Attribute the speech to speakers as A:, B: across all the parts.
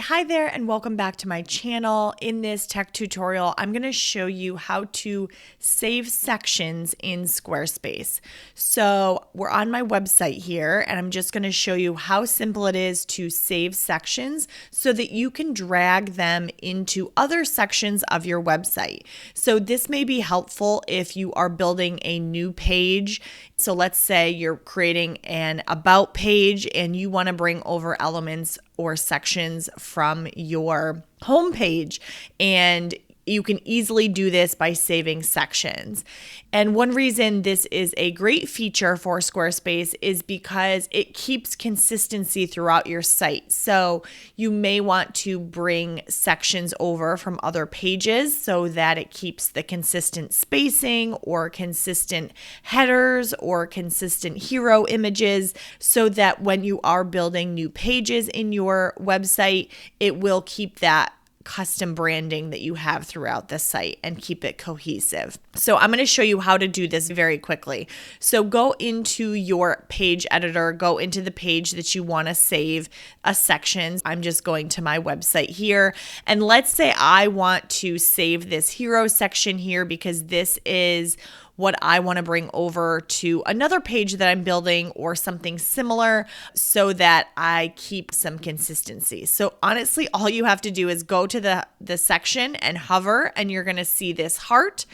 A: Hi there and welcome back to my channel. In this tech tutorial, I'm going to show you how to save sections in Squarespace. So we're on my website here and I'm just going to show you how simple it is to save sections so that you can drag them into other sections of your website. So this may be helpful if you are building a new page. So let's say you're creating an about page and you want to bring over elements or sections from your homepage, and you can easily do this by saving sections. And one reason this is a great feature for Squarespace is because it keeps consistency throughout your site. So you may want to bring sections over from other pages so that it keeps the consistent spacing or consistent headers or consistent hero images so that when you are building new pages in your website, it will keep that custom branding that you have throughout the site and keep it cohesive. So I'm going to show you how to do this very quickly. So go into your page editor, go into the page that you want to save a section. I'm just going to my website here. And let's say I want to save this hero section here because this is what I want to bring over to another page that I'm building or something similar so that I keep some consistency. So honestly, all you have to do is go to the section and hover, and you're going to see this heart,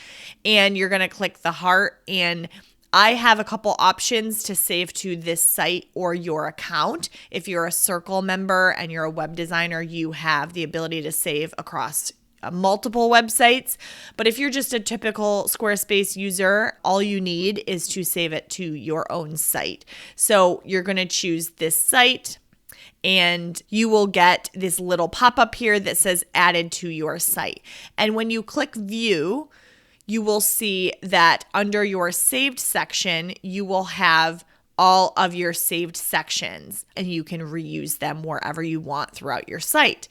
A: and you're going to click the heart. And I have a couple options to save to this site or your account. If you're a Circle member and you're a web designer, you have the ability to save across multiple websites. But if you're just a typical Squarespace user, all you need is to save it to your own site. So you're going to choose this site, and you will get this little pop-up here that says added to your site. And when you click view, you will see that under your saved section, you will have all of your saved sections, and you can reuse them wherever you want throughout your site.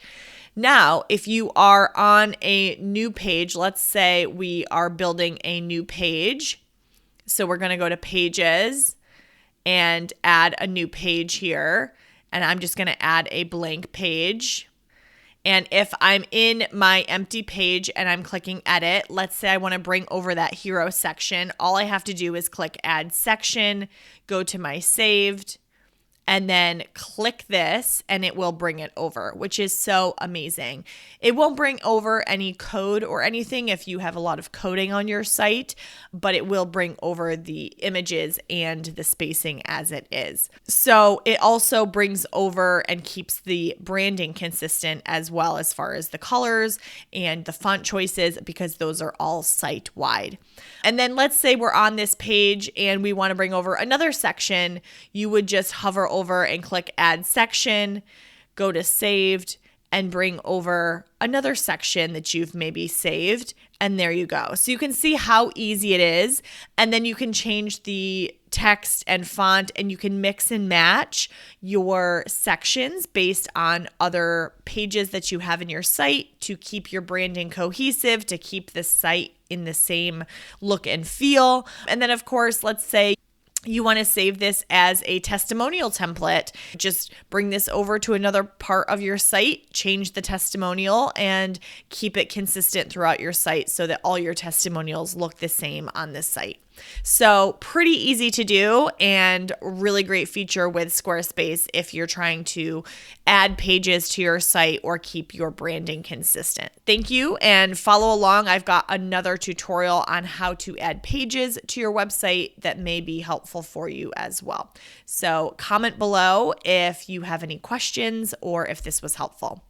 A: Now, if you are on a new page, let's say we are building a new page. So we're going to go to pages and add a new page here. And I'm just going to add a blank page. And if I'm in my empty page and I'm clicking edit, let's say I want to bring over that hero section, all I have to do is click add section, go to my saved, and then click this and it will bring it over, which is so amazing. It won't bring over any code or anything if you have a lot of coding on your site, but it will bring over the images and the spacing as it is. So it also brings over and keeps the branding consistent as well as far as the colors and the font choices, because those are all site-wide. And then let's say we're on this page and we want to bring over another section. You would just hover over and click add section, go to saved, and bring over another section that you've maybe saved, and there you go. So you can see how easy it is, and then you can change the text and font, and you can mix and match your sections based on other pages that you have in your site to keep your branding cohesive, to keep the site in the same look and feel. And then of course, let's say you want to save this as a testimonial template. Just bring this over to another part of your site, change the testimonial, and keep it consistent throughout your site so that all your testimonials look the same on this site. So pretty easy to do and really great feature with Squarespace if you're trying to add pages to your site or keep your branding consistent. Thank you, and follow along. I've got another tutorial on how to add pages to your website that may be helpful for you as well. So comment below if you have any questions or if this was helpful.